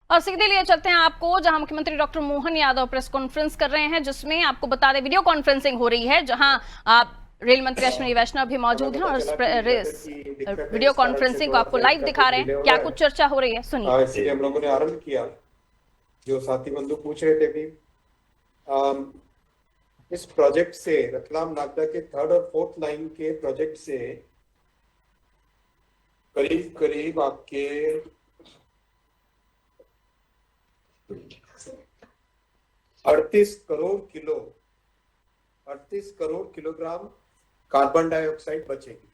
और सीधे लिए चलते हैं आपको जहां मुख्यमंत्री doctor Mohan Yadav press conference कर रहे हैं, जिसमें आपको बता दें वीडियो कॉन्फ्रेंसिंग हो रही है, जहां आप रेल मंत्री अश्विनी वैष्णव भी मौजूद हैं और वीडियो कॉन्फ्रेंसिंग को आपको लाइव दिखा रहे हैं। क्या कुछ चर्चा हो रही है, सुनिए। इसलिए हम लोगों ने आरंभ किया। जो साथी बंधु पूछ रहे थे भी, इस प्रोजेक्ट से रतलाम नागदा के 3rd और 4th लाइन के प्रोजेक्ट से करीब करीब आपके 38 करोड़ किलोग्राम कार्बन डाइऑक्साइड बचेगी।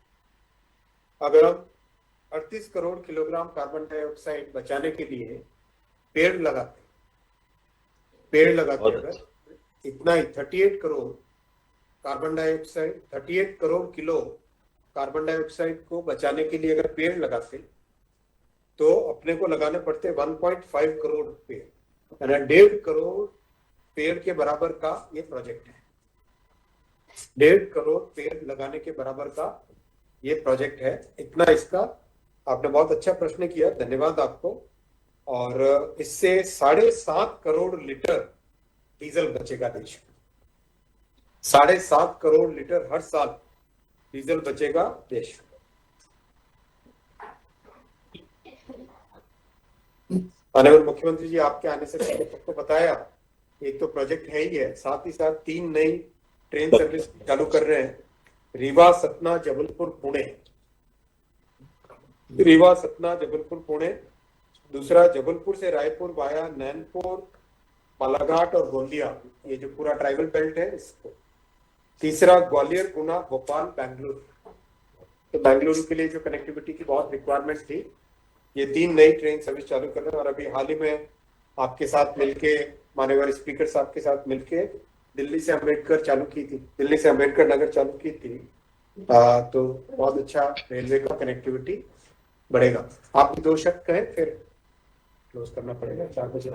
अगर हम 38 करोड़ किलोग्राम कार्बन डाइऑक्साइड बचाने के लिए पेड़ लगाते अगर इतना ही 38 crore carbon dioxide 38 crore kilo carbon dioxide को बचाने के लिए अगर पेड़ लगाते तो अपने को लगाने पड़ते 1.5 करोड़ पेड़, यानी 1.5 करोड़ पेड़ के बराबर का ये प्रोजेक्ट है। 1.5 करोड़ पेड़ लगाने के बराबर का ये प्रोजेक्ट है। इतना इसका आपने बहुत अच्छा प्रश्न किया, धन्यवाद आपको। और इससे 7.5 करोड़ लीटर डीजल बचेगा देश में। 7.5 करोड़ लीटर हर साल डीजल बचेगा देश में। माननीय मुख्यमंत्री जी, आपके आने से पहले सबको बताया, एक तो प्रोजेक्ट है ही है, साथ ही साथ 3 नई ट्रेन सर्विस चालू कर रहे हैं। रीवा सतना जबलपुर पुणे, दूसरा जबलपुर से रायपुर वाया नैनपुर, बालाघाट और गोंदिया, ये जो पूरा ट्राइबल बेल्ट है इसको। तीसरा ग्वालियर, गुना, भोपाल, बेंगलुरु। तो बेंगलुरु के लिए जो कनेक्टिविटी की बहुत रिक्वायरमेंट थी, ये 3 नई ट्रेन सर्विस चालू कर रहे हैं। और अभी हाल ही में आपके साथ मिलके, माननीय स्पीकर साहब के साथ मिलके दिल्ली से अम्बेडकर नगर चालू की थी। तो बहुत अच्छा रेलवे का कनेक्टिविटी बढ़ेगा। आप 2 शब्द कहें, फिर क्लोज करना पड़ेगा 4 बजे।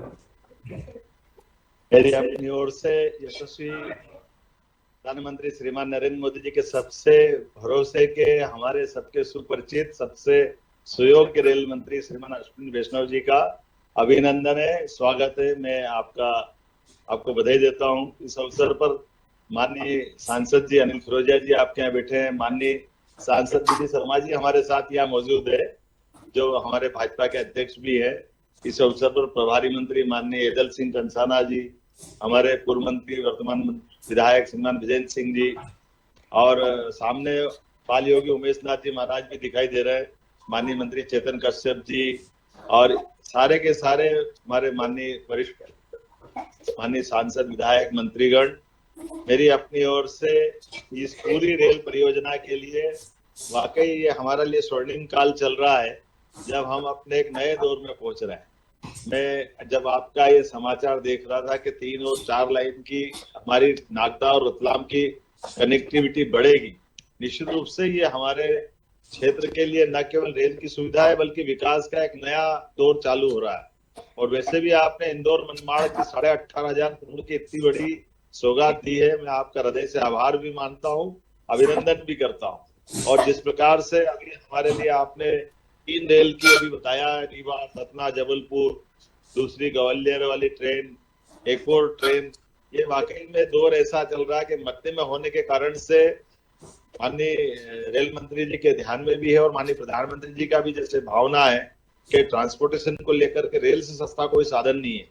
मेरी अपनी ओर से यशस्वी प्रधानमंत्री श्रीमान नरेंद्र मोदी जी के सबसे भरोसे के, हमारे सबके सुपरिचित, सबसे सुयोग्य रेल मंत्री श्रीमान अश्विनी वैष्णव जी का अभिनंदन है, स्वागत है। मैं आपको बधाई देता हूं इस अवसर पर। माननीय सांसद जी अनिल फिरोजिया जी आपके यहाँ बैठे हैं, माननीय सांसद विजय शर्मा जी हमारे साथ यहाँ मौजूद है, जो हमारे भाजपा के अध्यक्ष भी है। इस अवसर पर प्रभारी मंत्री माननीय एदल सिंह कंसाना जी, हमारे पूर्व मंत्री वर्तमान विधायक श्रीमान विजेंद्र सिंह जी, और सामने बाल योगी उमेश नाथ जी महाराज भी दिखाई दे रहे हैं, माननीय मंत्री चेतन कश्यप जी, और सारे के सारे हमारे माननीय वरिष्ठ माननीय सांसद विधायक मंत्रीगण। मेरी अपनी ओर से इस पूरी रेल परियोजना के लिए वाकई ये हमारे लिए स्वर्णिम काल चल रहा है, जब हम अपने एक नए दौर में पहुंच रहे हैं। मैं जब आपका ये समाचार देख रहा था कि 3 और 4 लाइन की हमारी नागदा और रतलाम की कनेक्टिविटी बढ़ेगी, निश्चित रूप से ये हमारे क्षेत्र के लिए न केवल रेल की सुविधा है, बल्कि विकास का एक नया दौर चालू हो रहा है। और वैसे भी आपने इंदौर मनमाड़ की 18,500 करोड़ की इतनी बड़ी सौगात दी है, मैं आपका हृदय से आभार भी मानता हूँ, अभिनंदन भी करता हूँ। और जिस प्रकार से अभी हमारे लिए आपने 3 रेल की अभी बताया, रीवा सतना जबलपुर, दूसरी ग्वालियर वाली ट्रेन, एक और ट्रेन, ये वाकई में दौर ऐसा चल रहा है कि मध्य में होने के कारण से माननीय रेल मंत्री जी के ध्यान में भी है, और माननीय प्रधानमंत्री जी का भी जैसे भावना है कि ट्रांसपोर्टेशन को लेकर के रेल से सस्ता कोई साधन नहीं है।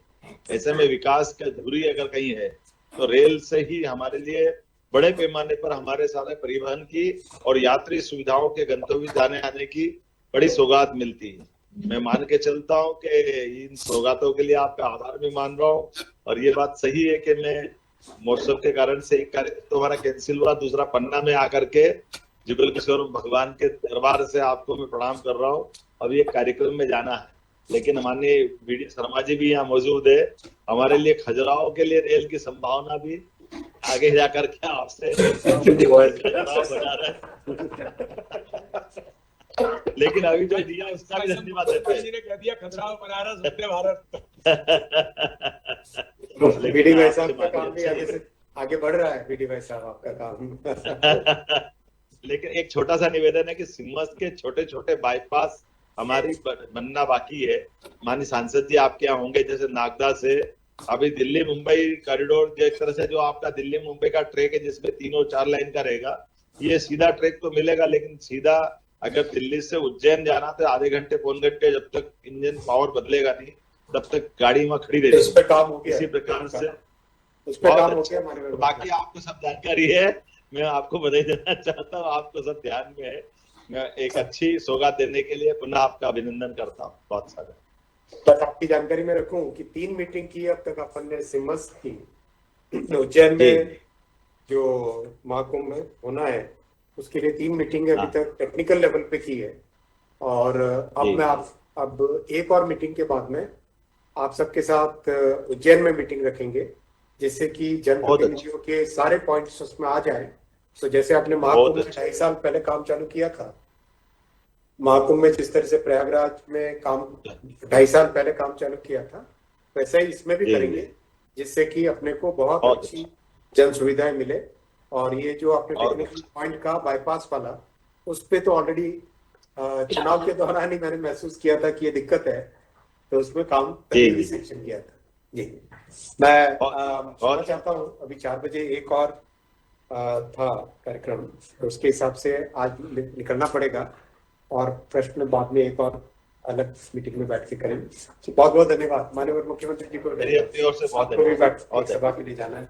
ऐसे में विकास की अधूरी अगर कहीं है तो रेल से ही हमारे लिए बड़े पैमाने पर हमारे सारे परिवहन की और यात्री सुविधाओं के गंतव्य जाने आने की बड़ी सौगात मिलती है। मैं मान के चलता हूं कि इन सौगातों के लिए आपका आभार भी मान रहा हूं। और ये बात सही है कि मैं मौसम के कारण से एक कार्यक्रम तो हमारा कैंसिल हुआ, दूसरा पन्ना में आकर के जुगल किशोर भगवान के दरबार से आपको मैं प्रणाम कर रहा हूँ। अभी एक कार्यक्रम में जाना है, लेकिन माननीय वीडी शर्मा जी भी यहाँ मौजूद है। हमारे लिए खजुराहो के लिए रेल की संभावना भी आगे जाकर के आपसे बना रहा है। लेकिन अभी जो दिया उसका भी धन्यवाद देते हैं। ने कह दिया खजुराहो बनारस वंदे भारत। बीडी भाई साहब का काम भी आगे बढ़ रहा है। बीडी भाई साहब आपका काम लेकिन एक छोटा सा निवेदन है कि सिमस के छोटे छोटे बाईपास हमारी बनना बाकी है। माननीय सांसद जी आपके यहाँ होंगे, जैसे नागदा से अभी दिल्ली मुंबई कॉरिडोर, एक तरह से जो आपका दिल्ली मुंबई का ट्रैक है जिसमें 3 और 4 लाइन का रहेगा, ये सीधा ट्रैक तो मिलेगा, लेकिन सीधा अगर दिल्ली से उज्जैन जाना तो आधे घंटे पौन घंटे, जब तक इंजन पावर बदलेगा नहीं तब तक गाड़ी वहां खड़ी रहेगी। इस पे काम हो गया, इसी प्रकार से उस पे काम हो गया हमारे। बाकी आपको सब जानकारी है, मैं आपको बधाई देना चाहता हूँ, आपको सब ध्यान में है। मैं एक अच्छी सौगात देने के लिए पुनः आपका अभिनंदन करता हूँ, बहुत सारा। बस आपकी जानकारी में रखूं कि 3 मीटिंग की अब तक अपन ने सिमस की। उज्जैन में जो महाकुंभ में होना है उसके लिए 3 मीटिंग अभी तक टेक्निकल लेवल पे की है, और अब एक और मीटिंग के बाद में आप सबके साथ उज्जैन में मीटिंग रखेंगे, जिससे कि जनप्रतिनिधियों के सारे पॉइंट्स उसमें आ जाए। तो जैसे आपने महाकुंभ में 2.5 साल पहले काम चालू किया था, महाकुंभ में जिस तरह से प्रयागराज में काम 2.5 साल पहले काम चालू किया था, वैसे ही इसमें भी करेंगे, जिससे कि अपने को बहुत अच्छी जन सुविधाएं मिले। और ये जो आपने टेक्निकल पॉइंट का बाईपास वाला, उस पे तो ऑलरेडी चुनाव के दौरान ही मैंने महसूस किया था कि ये दिक्कत है, तो उसमें काम पहले भी सेक्शन किया था। जी, मैं सुनना चाहता हूँ, अभी 4 बजे एक और था कार्यक्रम, तो उसके हिसाब से आज निकलना पड़ेगा, और प्रश्न बाद में एक और अलग मीटिंग में बैठ के करेंगे। तो बहुत बहुत धन्यवाद माननीय मुख्यमंत्री जी को, मेरी अपनी ओर से बहुत धन्यवाद। सभा के लिए जाना है।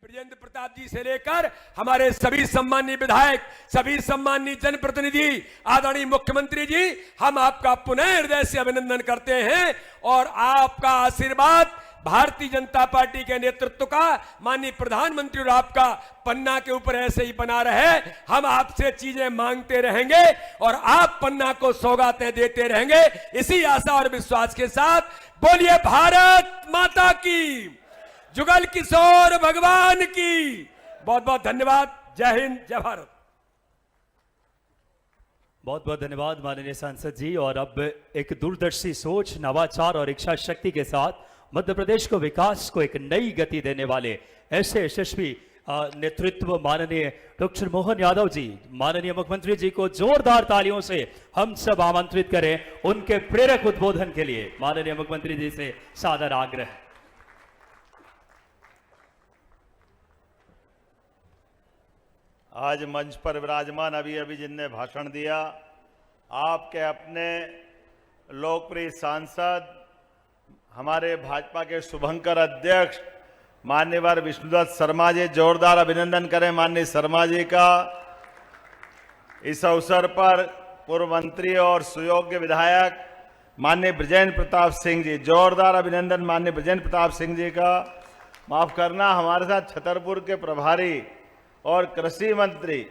ब्रजेंद्र प्रताप जी से लेकर हमारे सभी सम्मानीय विधायक, सभी सम्मानीय जनप्रतिनिधि, आदरणीय मुख्यमंत्री जी, हम आपका पुनः हृदय से अभिनंदन करते हैं, और आपका आशीर्वाद भारतीय जनता पार्टी के नेतृत्व का, माननीय प्रधानमंत्री और आपका पन्ना के ऊपर ऐसे ही बना रहे। हम आपसे चीजें मांगते रहेंगे और आप पन्ना को सौगातें देते रहेंगे, इसी आशा और विश्वास के साथ बोलिए भारत माता की, जुगल किशोर भगवान की। बहुत बहुत धन्यवाद। जय हिंद, जय भारत। बहुत बहुत धन्यवाद माननीय सांसद जी। और अब एक दूरदर्शी सोच, नवाचार और इच्छा शक्ति के साथ मध्य प्रदेश को विकास को एक नई गति देने वाले ऐसे यशस्वी नेतृत्व माननीय डॉक्टर मोहन यादव जी, माननीय मुख्यमंत्री जी को जोरदार तालियों से हम सब आमंत्रित करें उनके प्रेरक उद्बोधन के लिए। माननीय मुख्यमंत्री जी से सादर आग्रह। आज मंच पर विराजमान अभी अभी जिनने भाषण दिया, आपके अपने लोकप्रिय सांसद, हमारे भाजपा के शुभंकर अध्यक्ष माननीय विष्णुदत्त शर्मा जी, जोरदार अभिनंदन करें माननीय शर्मा जी का। इस अवसर पर पूर्व मंत्री और सुयोग्य विधायक माननीय ब्रजेंद्र प्रताप सिंह जी, जोरदार अभिनंदन माननीय ब्रजेंद्र प्रताप सिंह जी का। माफ करना, हमारे साथ छतरपुर के प्रभारी और कृषि मंत्री,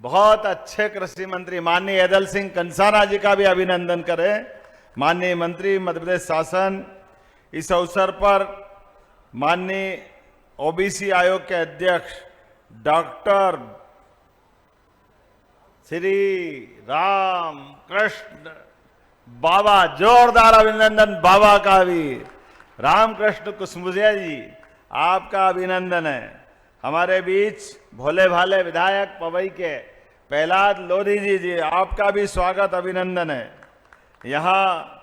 बहुत अच्छे कृषि मंत्री माननीय ऐदल सिंह कंसाना जी का भी अभिनंदन करें। माननीय मंत्री मध्य प्रदेश शासन, इस अवसर पर माननीय ओबीसी आयोग के अध्यक्ष डॉक्टर श्री राम कृष्ण बाबा, जोरदार अभिनंदन बाबा का भी। रामकृष्ण कुसमुजिया जी, आपका अभिनंदन है। हमारे बीच भोले भाले विधायक पवई के प्रहलाद लोधी जी, आपका भी स्वागत अभिनंदन है। यहाँ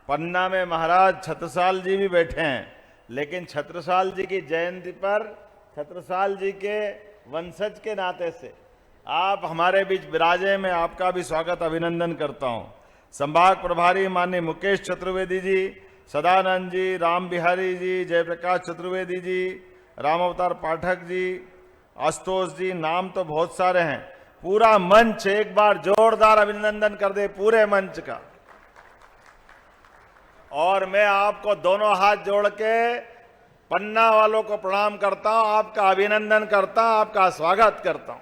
पन्ना में महाराज छत्रसाल जी भी बैठे हैं, लेकिन छत्रसाल जी की जयंती पर छत्रसाल जी के वंशज के नाते से आप हमारे बीच विराजे, में आपका भी स्वागत अभिनंदन करता हूँ। संभाग प्रभारी माननीय मुकेश चतुर्वेदी जी, सदानंद जी, राम बिहारी जी, जयप्रकाश चतुर्वेदी जी, राम अवतार पाठक जी, आशुतोष जी, नाम तो बहुत सारे हैं। पूरा मंच एक बार जोरदार अभिनंदन कर दे पूरे मंच का। और मैं आपको दोनों हाथ जोड़ के पन्ना वालों को प्रणाम करता हूं, आपका अभिनंदन करता हूं, आपका स्वागत करता हूं।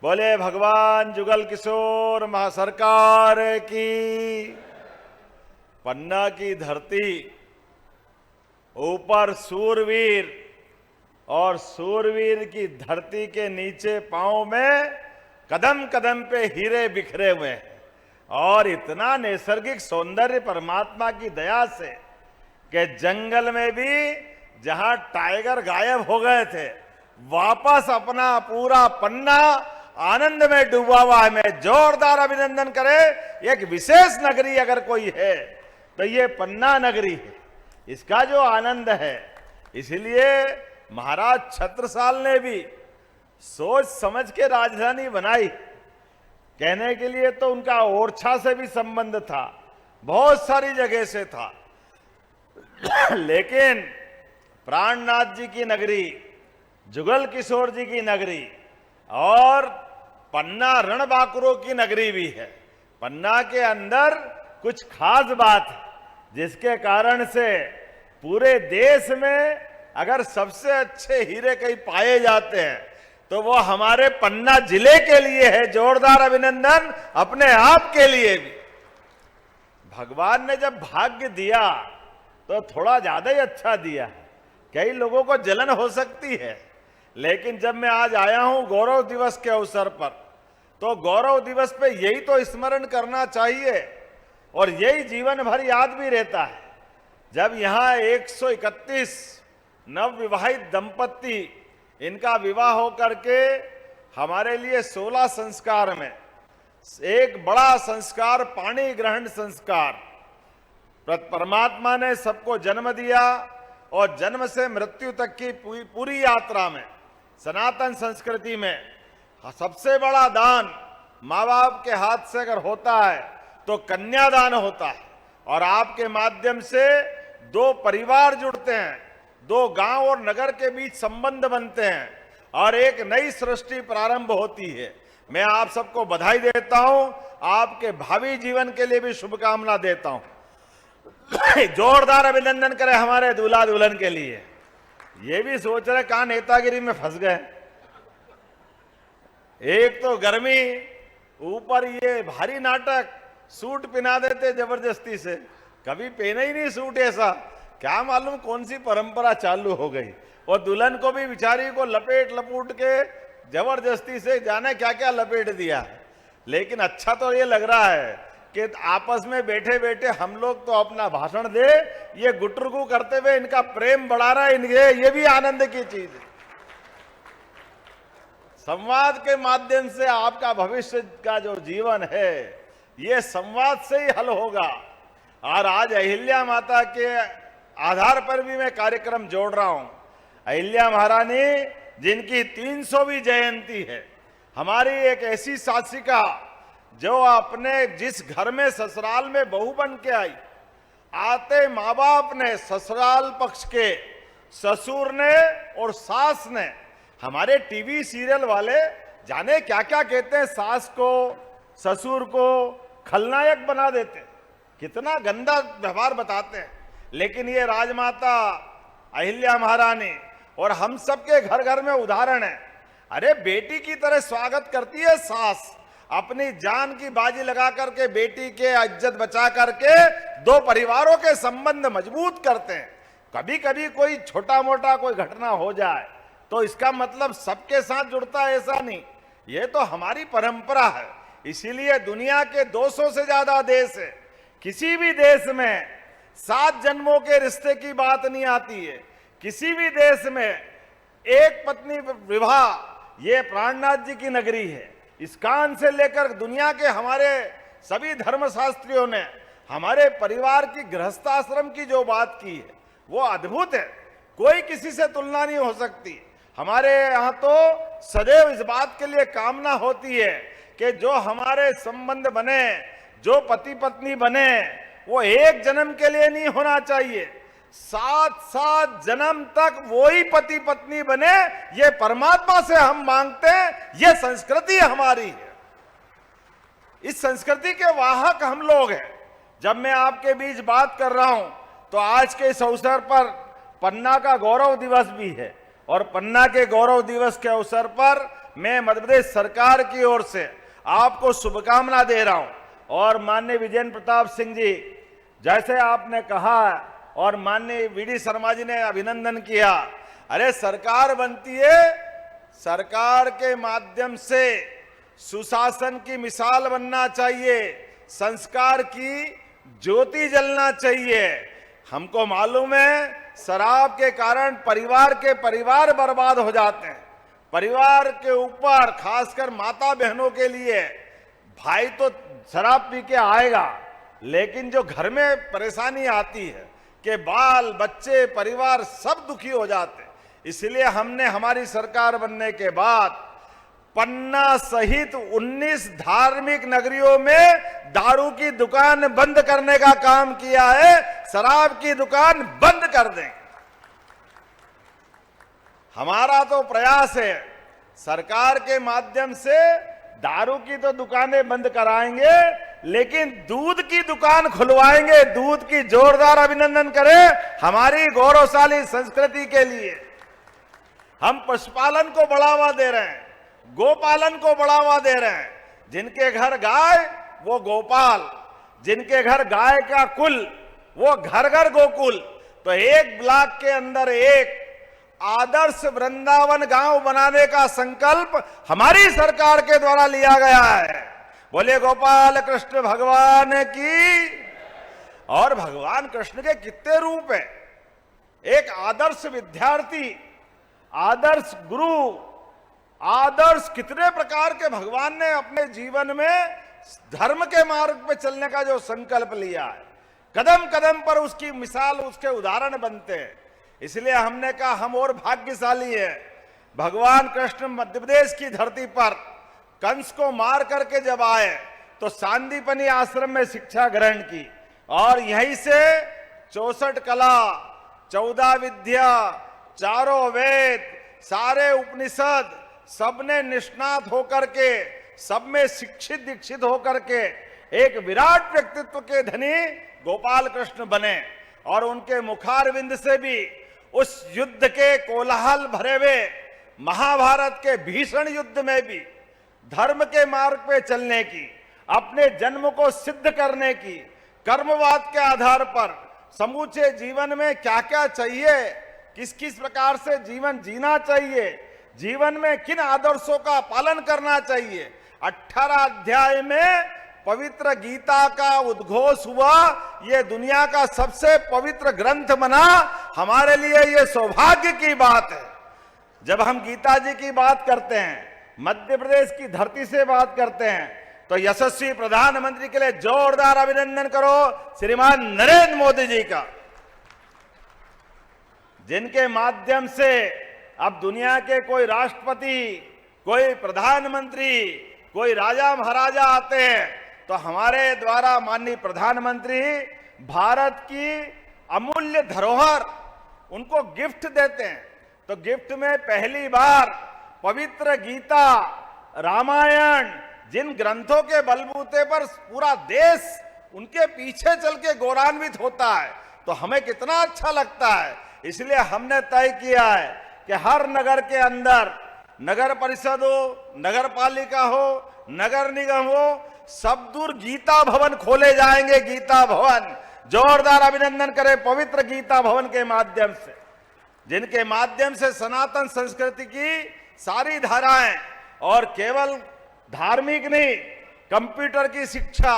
बोले भगवान जुगल किशोर महासरकार की। पन्ना की धरती, ऊपर सूरवीर, और सूरवीर की धरती के नीचे पांव में कदम कदम पे हीरे बिखरे हुए हैं। और इतना नैसर्गिक सौंदर्य परमात्मा की दया से कि जंगल में भी जहां टाइगर गायब हो गए थे, वापस अपना पूरा पन्ना आनंद में डूबा हुआ है। मैं जोरदार अभिनंदन करे। एक विशेष नगरी अगर कोई है तो ये पन्ना नगरी है, इसका जो आनंद है। इसलिए महाराज छत्रसाल ने भी सोच समझ के राजधानी बनाई। कहने के लिए तो उनका ओरछा से भी संबंध था, बहुत सारी जगह से था, लेकिन प्राणनाथ जी की नगरी, जुगल किशोर जी की नगरी और पन्ना रणबांकुरों की नगरी भी है। पन्ना के अंदर कुछ खास बात है जिसके कारण से पूरे देश में अगर सबसे अच्छे हीरे कहीं पाए जाते हैं तो वो हमारे पन्ना जिले के लिए है। जोरदार अभिनंदन अपने आप के लिए भी। भगवान ने जब भाग्य दिया तो थोड़ा ज्यादा ही अच्छा दिया है। कई लोगों को जलन हो सकती है, लेकिन जब मैं आज आया हूं गौरव दिवस के अवसर पर, तो गौरव दिवस पे यही तो स्मरण करना चाहिए और यही जीवन भर याद भी रहता है। जब यहां 131 नवविवाहित दंपत्ति, इनका विवाह होकर के हमारे लिए 16 संस्कार में एक बड़ा संस्कार पाणी ग्रहण संस्कार, परमात्मा ने सबको जन्म दिया और जन्म से मृत्यु तक की पूरी यात्रा में सनातन संस्कृति में सबसे बड़ा दान माँ बाप के हाथ से अगर होता है तो कन्यादान होता है। और आपके माध्यम से दो परिवार जुड़ते हैं, दो गांव और नगर के बीच संबंध बनते हैं और एक नई सृष्टि प्रारंभ होती है। मैं आप सबको बधाई देता हूं, आपके भावी जीवन के लिए भी शुभकामना देता हूं। जोरदार अभिनंदन करें हमारे दूल्हा दुल्हन के लिए। ये भी सोच रहे कहां नेतागिरी में फंस गए। एक तो गर्मी, ऊपर ये भारी नाटक, सूट पहना देते जबरदस्ती से। कभी पहने ही नहीं सूट ऐसा, क्या मालूम कौन सी परंपरा चालू हो गई। और दुल्हन को भी बिचारी को लपेट लपूट के जबरदस्ती से जाने क्या क्या लपेट दिया। लेकिन अच्छा तो ये लग रहा है कि आपस में बैठे बैठे हम लोग तो अपना भाषण दे, ये गुटरगु करते हुए इनका प्रेम बढ़ा रहा है इनके, ये भी आनंद की चीज है। संवाद के माध्यम से आपका भविष्य का जो जीवन है ये संवाद से ही हल होगा। और आज अहिल्या माता के आधार पर भी मैं कार्यक्रम जोड़ रहा हूं। अहिल्या महारानी जिनकी 300वीं जयंती है, हमारी एक ऐसी शासिका जो अपने जिस घर में ससुराल में बहू बन के आई, आते माँ बाप ने, ससुराल पक्ष के ससुर ने और सास ने, हमारे टीवी सीरियल वाले जाने क्या क्या कहते हैं, सास को ससुर को खलनायक बना देते, कितना गंदा व्यवहार बताते हैं। लेकिन ये राजमाता अहिल्या महारानी और हम सबके घर घर में उदाहरण है। अरे बेटी की तरह स्वागत करती है सास, अपनी जान की बाजी लगा करके बेटी के इज्जत बचा करके दो परिवारों के संबंध मजबूत करते हैं। कभी कभी कोई छोटा मोटा कोई घटना हो जाए तो इसका मतलब सबके साथ जुड़ता है ऐसा नहीं, ये तो हमारी परंपरा है। इसीलिए दुनिया के 200 से ज्यादा देश है, किसी भी देश में 7 जन्मों के रिश्ते की बात नहीं आती है। किसी भी देश में एक पत्नी विवाह, ये प्राणनाथ जी की नगरी है। इस्कान से लेकर दुनिया के हमारे सभी धर्मशास्त्रियों ने हमारे परिवार की गृहस्थाश्रम की जो बात की है वो अद्भुत है, कोई किसी से तुलना नहीं हो सकती। हमारे यहाँ तो सदैव इस बात के लिए कामना होती है कि जो हमारे संबंध बने, जो पति पत्नी बने, वो एक जन्म के लिए नहीं होना चाहिए, 7 जन्म तक वो ही पति पत्नी बने, ये परमात्मा से हम मांगते हैं। ये संस्कृति हमारी है, इस संस्कृति के वाहक हम लोग हैं। जब मैं आपके बीच बात कर रहा हूं तो आज के इस अवसर पर पन्ना का गौरव दिवस भी है और पन्ना के गौरव दिवस के अवसर पर मैं मध्य प्रदेश सरकार की ओर से आपको शुभकामना दे रहा हूं। और माननीय विजेंद्र प्रताप सिंह जी, जैसे आपने कहा और माननीय वीडी शर्मा जी ने अभिनंदन किया, अरे सरकार बनती है, सरकार के माध्यम से सुशासन की मिसाल बनना चाहिए, संस्कार की ज्योति जलना चाहिए। हमको मालूम है शराब के कारण परिवार के परिवार बर्बाद हो जाते हैं, परिवार के ऊपर, खासकर माता बहनों के लिए, भाई तो शराब पी के आएगा, लेकिन जो घर में परेशानी आती है कि बाल बच्चे परिवार सब दुखी हो जाते। इसलिए हमने हमारी सरकार बनने के बाद पन्ना सहित 19 धार्मिक नगरियों में दारू की दुकान बंद करने का काम किया है। शराब की दुकान बंद कर दें। हमारा तो प्रयास है, सरकार के माध्यम से दारू की तो दुकानें बंद कराएंगे, लेकिन दूध की दुकान खुलवाएंगे। दूध की जोरदार अभिनंदन करें हमारी गौरवशाली संस्कृति के लिए। हम पशुपालन को बढ़ावा दे रहे हैं, गोपालन को बढ़ावा दे रहे हैं। जिनके घर गाय वो गोपाल, जिनके घर गाय का कुल वो घर घर गोकुल। तो एक ब्लॉक के अंदर एक आदर्श वृंदावन गांव बनाने का संकल्प हमारी सरकार के द्वारा लिया गया है। बोले गोपाल कृष्ण भगवान की। और भगवान कृष्ण के कितने रूप है। एक आदर्श विद्यार्थी, आदर्श गुरु, आदर्श कितने प्रकार के भगवान ने अपने जीवन में धर्म के मार्ग पे चलने का जो संकल्प लिया है, कदम कदम पर उसकी मिसाल, उसके उदाहरण बनते हैं। इसलिए हमने कहा हम और भाग्यशाली हैं। भगवान कृष्ण मध्य प्रदेश की धरती पर कंस को मार करके जब आए तो सांदीपनी आश्रम में शिक्षा ग्रहण की, और यहीं से 64 कला, 14 विद्या, चारों वेद, सारे उपनिषद सबने निष्णात होकर के, सब में शिक्षित दीक्षित होकर के एक विराट व्यक्तित्व के धनी गोपाल कृष्ण बने। और उनके मुखारविंद से भी उस युद्ध के कोलाहल भरे हुए महाभारत के भीषण युद्ध में भी धर्म के मार्ग पे चलने की, अपने जन्म को सिद्ध करने की, कर्मवाद के आधार पर समूचे जीवन में क्या क्या चाहिए, किस किस प्रकार से जीवन जीना चाहिए, जीवन में किन आदर्शों का पालन करना चाहिए। 18 अध्याय में पवित्र गीता का उद्घोष हुआ। ये दुनिया का सबसे पवित्र ग्रंथ बना। हमारे लिए ये सौभाग्य की बात है। जब हम गीता जी की बात करते हैं, मध्य प्रदेश की धरती से बात करते हैं, तो यशस्वी प्रधानमंत्री के लिए जोरदार अभिनंदन करो श्रीमान नरेंद्र मोदी जी का, जिनके माध्यम से अब दुनिया के कोई राष्ट्रपति, कोई प्रधानमंत्री, कोई राजा महाराजा आते हैं तो हमारे द्वारा माननीय प्रधानमंत्री भारत की अमूल्य धरोहर उनको गिफ्ट देते हैं। तो गिफ्ट में पहली बार पवित्र गीता, रामायण, जिन ग्रंथों के बलबूते पर पूरा देश उनके पीछे चल के गौरवान्वित होता है, तो हमें कितना अच्छा लगता है। इसलिए हमने तय किया है कि हर नगर के अंदर नगर परिषद हो, नगर पालिका हो, नगर निगम हो, सब दूर गीता भवन खोले जाएंगे। गीता भवन, जोरदार अभिनंदन करें पवित्र गीता भवन के माध्यम से, जिनके माध्यम से सनातन संस्कृति की सारी धाराएं, और केवल धार्मिक नहीं, कंप्यूटर की शिक्षा,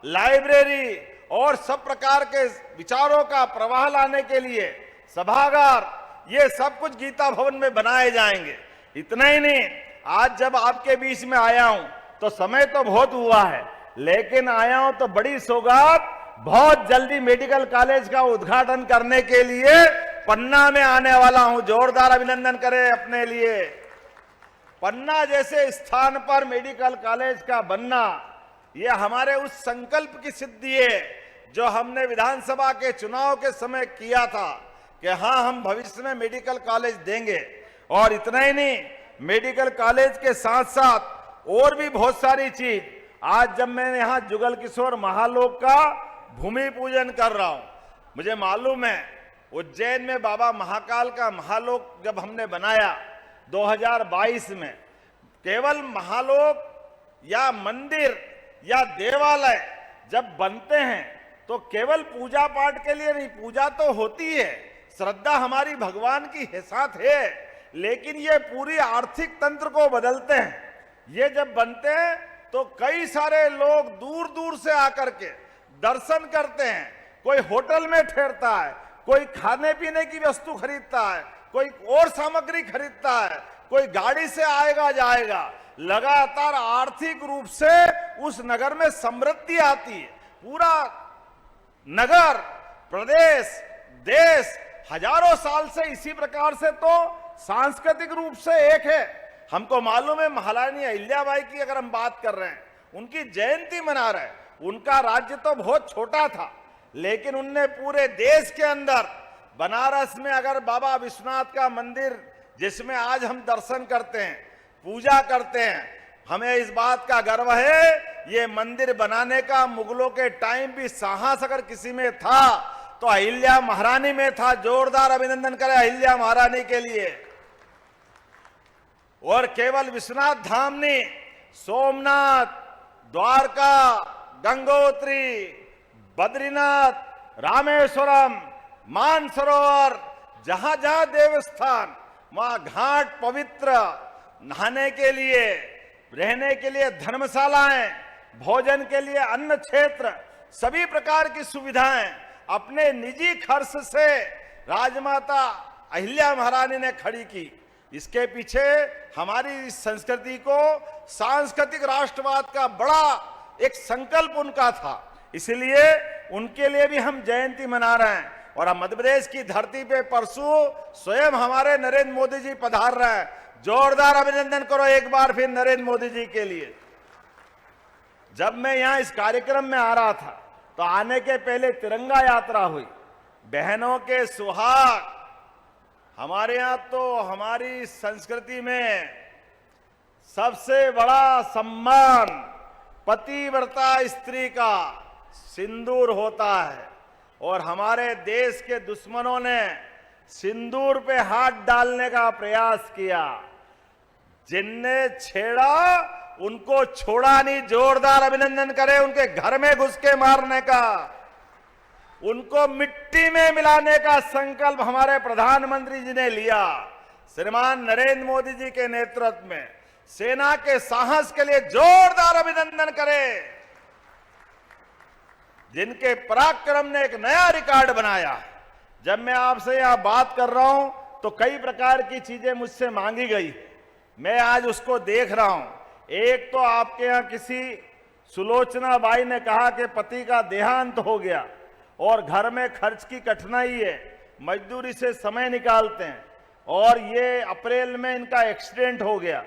लाइब्रेरी और सब प्रकार के विचारों का प्रवाह लाने के लिए सभागार, ये सब कुछ गीता भवन में बनाए जाएंगे। इतना ही नहीं, आज जब आपके बीच में आया हूं तो समय तो बहुत हुआ है, लेकिन आया हूं तो बड़ी सौगात, बहुत जल्दी मेडिकल कॉलेज का उद्घाटन करने के लिए पन्ना में आने वाला हूं। जोरदार अभिनंदन करें अपने लिए। पन्ना जैसे स्थान पर मेडिकल कॉलेज का बनना, यह हमारे उस संकल्प की सिद्धि है जो हमने विधानसभा के चुनाव के समय किया था कि हाँ, हम भविष्य में मेडिकल कॉलेज देंगे। और इतना ही नहीं, मेडिकल कॉलेज के साथ साथ और भी बहुत सारी चीज। आज जब मैं यहाँ जुगल किशोर महालोक का भूमि पूजन कर रहा हूं, मुझे मालूम है उज्जैन में बाबा महाकाल का महालोक जब हमने बनाया 2022 में, केवल महालोक या मंदिर या देवालय जब बनते हैं तो केवल पूजा पाठ के लिए नहीं, पूजा तो होती है, श्रद्धा हमारी भगवान की साथ है, लेकिन ये पूरी आर्थिक तंत्र को बदलते हैं। ये जब बनते हैं तो कई सारे लोग दूर दूर से आकर के दर्शन करते हैं। कोई होटल में ठहरता है, कोई खाने पीने की वस्तु खरीदता है, कोई और सामग्री खरीदता है, कोई गाड़ी से आएगा जाएगा, लगातार आर्थिक रूप से उस नगर में समृद्धि आती है। पूरा नगर, प्रदेश, देश हजारों साल से इसी प्रकार से तो सांस्कृतिक रूप से एक है। हमको मालूम है महारानी अहिल्याबाई की अगर हम बात कर रहे हैं, उनकी जयंती मना रहे हैं। उनका राज्य तो बहुत छोटा था, लेकिन उनने पूरे देश के अंदर, बनारस में अगर बाबा विश्वनाथ का मंदिर जिसमें आज हम दर्शन करते हैं, पूजा करते हैं, हमें इस बात का गर्व है, ये मंदिर बनाने का मुगलों के टाइम भी साहस अगर किसी में था तो अहिल्या महारानी में था। जोरदार अभिनंदन करें अहिल्या महारानी के लिए। और केवल विश्वनाथ धाम नहीं, सोमनाथ, द्वारका, गंगोत्री, बद्रीनाथ, रामेश्वरम, मानसरोवर, जहां जहां देवस्थान, वहां घाट पवित्र, नहाने के लिए, रहने के लिए धर्मशालाएं, भोजन के लिए अन्न क्षेत्र, सभी प्रकार की सुविधाएं अपने निजी खर्च से राजमाता अहिल्या महारानी ने खड़ी की। इसके पीछे हमारी इस संस्कृति को, सांस्कृतिक राष्ट्रवाद का बड़ा एक संकल्प उनका था, इसलिए उनके लिए भी हम जयंती मना रहे हैं। और हम मध्य प्रदेश की धरती पे परसों स्वयं हमारे नरेंद्र मोदी जी पधार रहे हैं। जोरदार अभिनंदन करो एक बार फिर नरेंद्र मोदी जी के लिए। जब मैं यहां इस कार्यक्रम में आ रहा था तो आने के पहले तिरंगा यात्रा हुई, बहनों के सुहाग। हमारे यहां तो हमारी संस्कृति में सबसे बड़ा सम्मान पतिव्रता स्त्री का सिंदूर होता है, और हमारे देश के दुश्मनों ने सिंदूर पे हाथ डालने का प्रयास किया। जिनने छेड़ा उनको छोड़ा नहीं। जोरदार अभिनंदन करें उनके घर में घुस के मारने का, उनको मिट्टी में मिलाने का संकल्प हमारे प्रधानमंत्री जी ने लिया। श्रीमान नरेंद्र मोदी जी के नेतृत्व में सेना के साहस के लिए जोरदार अभिनंदन करें, जिनके पराक्रम ने एक नया रिकॉर्ड बनाया। जब मैं आपसे यहां बात कर रहा हूं तो कई प्रकार की चीजें मुझसे मांगी गई, मैं आज उसको देख रहा हूं। एक तो आपके यहां किसी सुलोचना बाई ने कहा कि पति का देहांत हो गया और घर में खर्च की कठिनाई है, मजदूरी से समय निकालते हैं, और ये अप्रैल में इनका एक्सीडेंट हो गया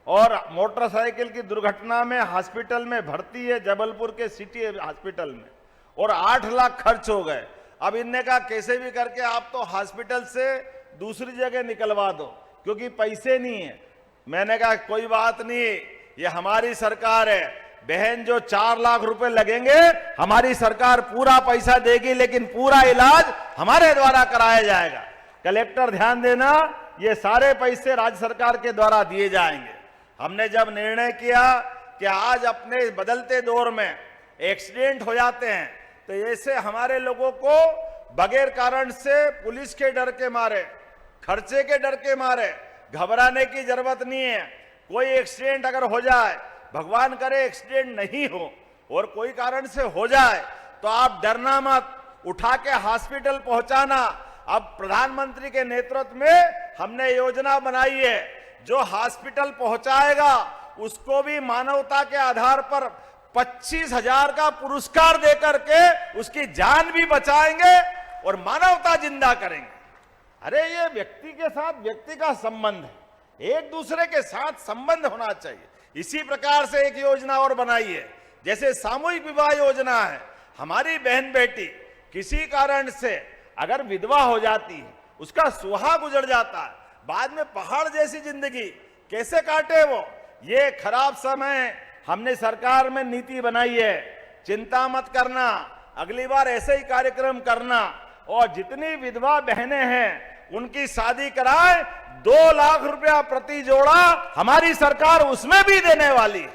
और मोटरसाइकिल की दुर्घटना में हॉस्पिटल में भर्ती है, जबलपुर के सिटी हॉस्पिटल में, और 8 लाख खर्च हो गए। अब इनने कहा कैसे भी करके आप तो हॉस्पिटल से दूसरी जगह निकलवा दो, क्योंकि पैसे नहीं है। मैंने कहा कोई बात नहीं, ये हमारी सरकार है, बहन जो 4 लाख रुपए लगेंगे हमारी सरकार पूरा पैसा देगी, लेकिन पूरा इलाज हमारे द्वारा कराया जाएगा। कलेक्टर ध्यान देना, ये सारे पैसे राज्य सरकार के द्वारा दिए जाएंगे। हमने जब निर्णय किया कि आज अपने बदलते दौर में एक्सीडेंट हो जाते हैं, तो ऐसे हमारे लोगों को बगैर कारण से पुलिस के डर के मारे, खर्चे के डर के मारे घबराने की जरूरत नहीं है। कोई एक्सीडेंट अगर हो जाए, भगवान करे एक्सीडेंट नहीं हो, और कोई कारण से हो जाए, तो आप डरना मत, उठा के हॉस्पिटल पहुंचाना। अब प्रधानमंत्री के नेतृत्व में हमने योजना बनाई है, जो हॉस्पिटल पहुंचाएगा उसको भी मानवता के आधार पर 25,000 का पुरस्कार देकर के उसकी जान भी बचाएंगे और मानवता जिंदा करेंगे। अरे ये व्यक्ति के साथ व्यक्ति का संबंध है, एक दूसरे के साथ संबंध होना चाहिए। इसी प्रकार से एक योजना और बनाई है, जैसे सामूहिक विवाह योजना है। हमारी बहन बेटी किसी कारण से अगर विधवा हो जाती है, उसका सुहाग गुजर जाता है, बाद में पहाड़ जैसी जिंदगी कैसे काटे वो। ये खराब समय हमने सरकार में नीति बनाई है, चिंता मत करना, अगली बार ऐसे ही कार्यक्रम करना, और जितनी विधवा बहनें हैं उनकी शादी कराए, 2 लाख रुपया प्रति जोड़ा हमारी सरकार उसमें भी देने वाली है।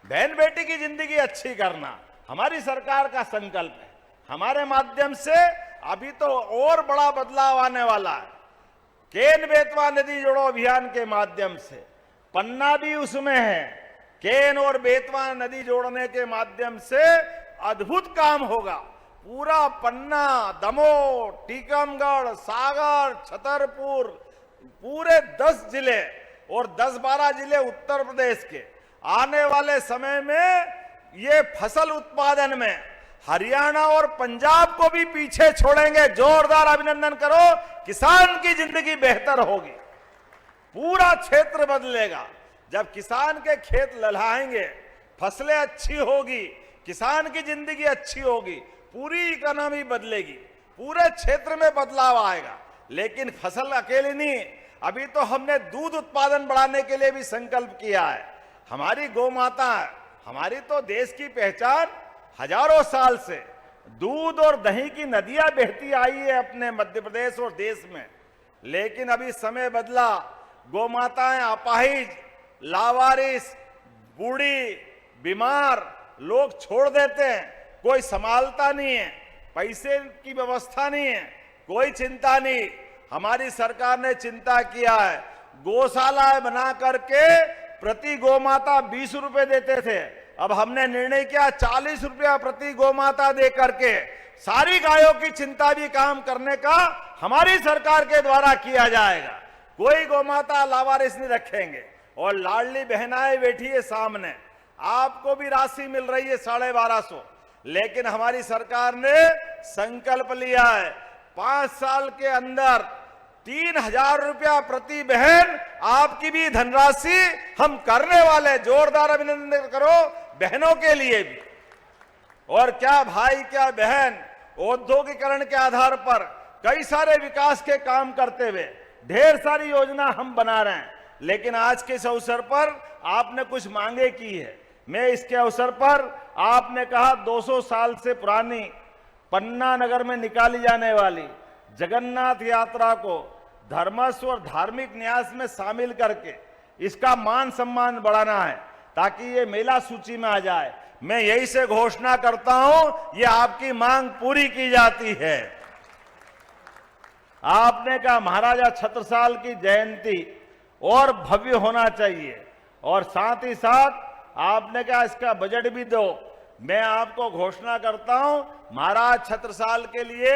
बहन बेटी की जिंदगी अच्छी करना हमारी सरकार का संकल्प है। हमारे माध्यम से अभी तो और बड़ा बदलाव आने वाला है। केन बेतवा नदी जोड़ो अभियान के माध्यम से, पन्ना भी उसमें है, केन और बेतवा नदी जोड़ने के माध्यम से अद्भुत काम होगा। पूरा पन्ना, दमोह, टीकमगढ़, सागर, छतरपुर, पूरे 10 जिले और 10-12 जिले उत्तर प्रदेश के आने वाले समय में ये फसल उत्पादन में हरियाणा और पंजाब को भी पीछे छोड़ेंगे। जोरदार अभिनंदन करो, किसान की जिंदगी बेहतर होगी, पूरा क्षेत्र बदलेगा। जब किसान के खेत लहलाएंगे, फसलें अच्छी होगी, किसान की जिंदगी अच्छी होगी, पूरी इकोनॉमी बदलेगी, पूरे क्षेत्र में बदलाव आएगा। लेकिन फसल अकेले नहीं, अभी तो हमने दूध उत्पादन बढ़ाने के लिए भी संकल्प किया है। हमारी गौ माता, हमारी तो देश की पहचान हजारों साल से दूध और दही की नदियां बहती आई है अपने मध्य प्रदेश और देश में। लेकिन अभी समय बदला, गौ माताएं अपाहिज, लावारिस, बूढ़ी, बीमार लोग छोड़ देते हैं, कोई संभालता नहीं है, पैसे की व्यवस्था नहीं है, कोई चिंता नहीं। हमारी सरकार ने चिंता किया है, गौशाला बना करके प्रति गौ माता 20 रुपए देते थे, अब हमने निर्णय किया 40 रुपया प्रति गौ माता दे करके सारी गायों की चिंता भी काम करने का हमारी सरकार के द्वारा किया जाएगा। कोई गौ माता लावारिस नहीं रखेंगे। और लाडली बहनाएं बैठी है सामने, आपको भी राशि मिल रही है 1250, लेकिन हमारी सरकार ने संकल्प लिया है 5 साल के अंदर 3000 रुपया प्रति बहन आपकी भी धनराशि हम करने वाले। जोरदार अभिनंदन करो बहनों के लिए भी। और क्या भाई क्या बहन, औद्योगिकरण के आधार पर कई सारे विकास के काम करते हुए ढेर सारी योजना हम बना रहे हैं। लेकिन आज के इस अवसर पर आपने कुछ मांगे की है। मैं इसके अवसर पर आपने कहा 200 साल से पुरानी पन्ना नगर में निकाली जाने वाली जगन्नाथ यात्रा को धर्मस्व और धार्मिक न्यास में शामिल करके इसका मान सम्मान बढ़ाना है ताकि ये मेला सूची में आ जाए। मैं यही से घोषणा करता हूं, ये आपकी मांग पूरी की जाती है। आपने कहा महाराजा छत्रसाल की जयंती और भव्य होना चाहिए, और साथ ही साथ आपने कहा इसका बजट भी दो। मैं आपको घोषणा करता हूं, महाराज छत्रसाल के लिए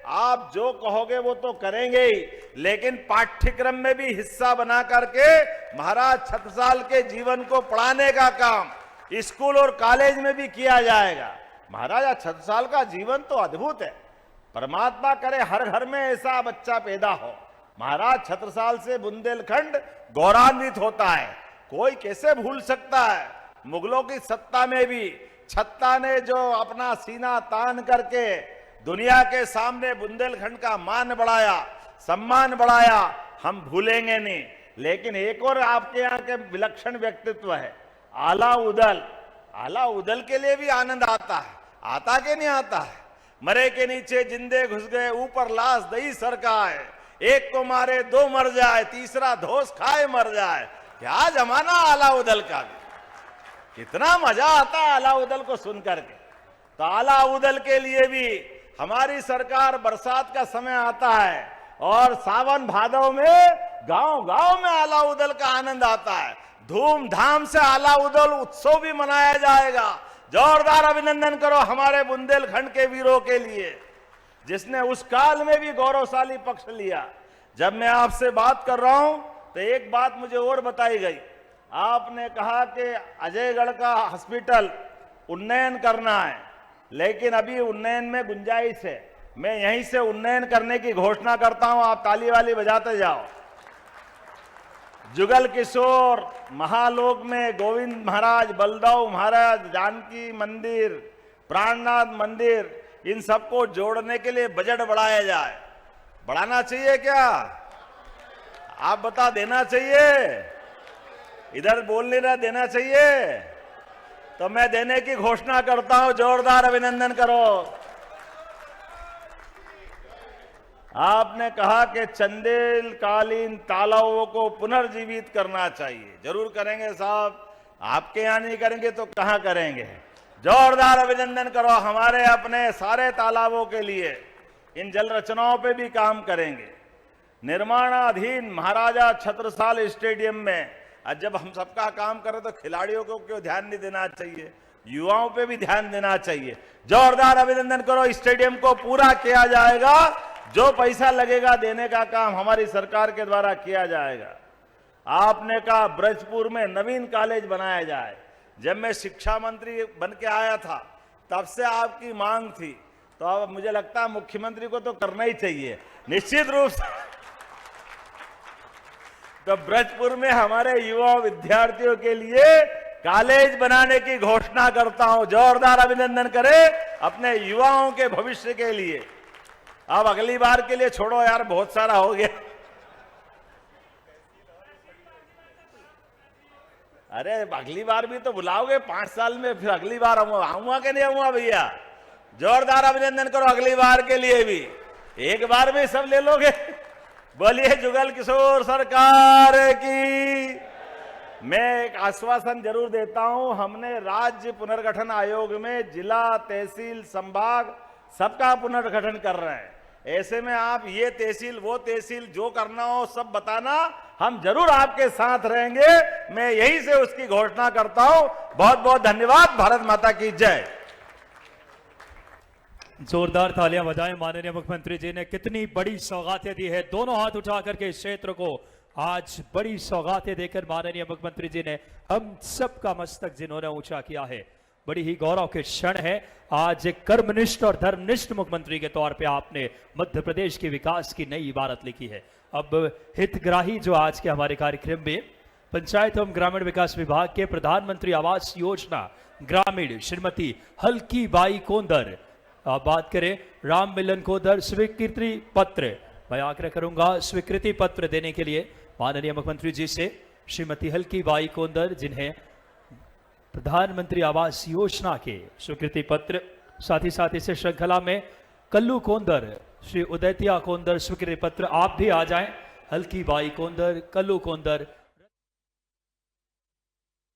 आप जो कहोगे वो तो करेंगे ही, लेकिन पाठ्यक्रम में भी हिस्सा बना करके महाराज छत्रसाल के जीवन को पढ़ाने का काम स्कूल और कॉलेज में भी किया जाएगा। महाराजा छत्रसाल का जीवन तो अद्भुत है। परमात्मा करे हर घर में ऐसा बच्चा पैदा हो। महाराज छत्रसाल से बुंदेलखंड गौरवान्वित होता है, कोई कैसे भूल सकता है। मुगलों की सत्ता में भी छत्ता ने जो अपना सीना तान करके दुनिया के सामने बुंदेलखंड का मान बढ़ाया, सम्मान बढ़ाया, हम भूलेंगे नहीं। लेकिन एक और आपके यहाँ के विलक्षण व्यक्तित्व है, आला उदल। आला उदल के लिए भी आनंद आता है, आता के नहीं आता है। मरे के नीचे जिंदे घुस गए, ऊपर लाश दही सरकाए, एक को मारे दो मर जाए, तीसरा धोस खाए मर जाए। क्या जमाना आला उदल का भी, कितना मजा आता है आला उदल को सुन करके। तो आला उदल के लिए भी हमारी सरकार, बरसात का समय आता है और सावन भादव में गांव गांव में आला उदल का आनंद आता है। धूमधाम से आला उदल उत्सव भी मनाया जाएगा। जोरदार अभिनंदन करो हमारे बुंदेलखंड के वीरों के लिए, जिसने उस काल में भी गौरवशाली पक्ष लिया। जब मैं आपसे बात कर रहा हूं तो एक बात मुझे और बताई गई। आपने कहा कि अजयगढ़ का हॉस्पिटल उन्नयन करना है, लेकिन अभी उन्नयन में गुंजाइश है। मैं यहीं से उन्नयन करने की घोषणा करता हूं, आप ताली वाली बजाते जाओ। जुगल किशोर, महालोक में गोविंद महाराज, बलदाऊ महाराज, जानकी मंदिर, प्राणनाथ मंदिर, इन सबको जोड़ने के लिए बजट बढ़ाया जाए। बढ़ाना चाहिए क्या? आप बता, देना चाहिए? इधर बोल नहीं रहा, देना चाहिए? तो मैं देने की घोषणा करता हूं। जोरदार अभिनंदन करो। आपने कहा कि चंदेल कालीन तालाबों को पुनर्जीवित करना चाहिए। जरूर करेंगे साहब, आपके यहां नहीं करेंगे तो कहां करेंगे। जोरदार अभिनंदन करो। हमारे अपने सारे तालाबों के लिए इन जल रचनाओं पे भी काम करेंगे। निर्माणाधीन महाराजा छत्रसाल स्टेडियम में जब हम सबका काम करें तो खिलाड़ियों को क्यों ध्यान नहीं देना चाहिए, युवाओं पे भी ध्यान देना चाहिए। जोरदार अभिनंदन करो। स्टेडियम को पूरा किया जाएगा जो पैसा लगेगा देने का काम हमारी सरकार के द्वारा किया जाएगा। आपने कहा ब्रजपुर में नवीन कॉलेज बनाया जाए। जब मैं शिक्षा मंत्री बन के आया था तब से आपकी मांग थी, तो अब मुझे लगता है मुख्यमंत्री को तो करना ही चाहिए निश्चित रूप से। तो ब्रजपुर में हमारे युवा विद्यार्थियों के लिए कॉलेज बनाने की घोषणा करता हूं। जोरदार अभिनंदन करें अपने युवाओं के भविष्य के लिए। अब अगली बार के लिए छोड़ो यार, बहुत सारा हो गया। अरे अगली बार भी तो बुलाओगे 5 साल में, फिर अगली बार आऊंगा कि नहीं आऊंगा भैया? जोरदार अभिनंदन करो अगली बार के लिए भी। एक बार में सब ले लोगे? बोलिए जुगल किशोर सरकार की। मैं एक आश्वासन जरूर देता हूं, हमने राज्य पुनर्गठन आयोग में जिला, तहसील, संभाग सबका पुनर्गठन कर रहे हैं। ऐसे में आप ये तहसील वो तहसील जो करना हो सब बताना, हम जरूर आपके साथ रहेंगे। मैं यहीं से उसकी घोषणा करता हूं। बहुत बहुत धन्यवाद। भारत माता की जय। जोरदार तालियां बजाएं। माननीय मुख्यमंत्री जी ने कितनी बड़ी सौगातें दी है। दोनों हाथ उठा करके इस क्षेत्र को आज बड़ी सौगातें देकर माननीय मुख्यमंत्री जी ने हम सबका मस्तक जिन्होंने ऊंचा किया है। बड़ी ही गौरव के क्षण है। आज एक कर्मनिष्ठ और धर्मनिष्ठ मुख्यमंत्री के तौर पे आपने मध्य प्रदेश के विकास की नई इबारत लिखी है। अब हितग्राही जो आज के हमारे कार्यक्रम में पंचायत एवं ग्रामीण विकास विभाग के प्रधानमंत्री आवास योजना ग्रामीण श्रीमती हल्की बाई कोंदर, बात करें राम मिलन कोंदर, स्वीकृति पत्र, मैं आग्रह करूंगा स्वीकृति पत्र देने के लिए माननीय मुख्यमंत्री जी से। श्रीमती हल्की बाई कोंदर जिन्हें प्रधानमंत्री आवास योजना के स्वीकृति पत्र, साथ ही इस श्रृंखला में कल्लू कोंदर, श्री उदयतिया कोंदर स्वीकृति पत्र, आप भी आ जाएं। हल्की बाई कोंदर, कल्लू कोंदर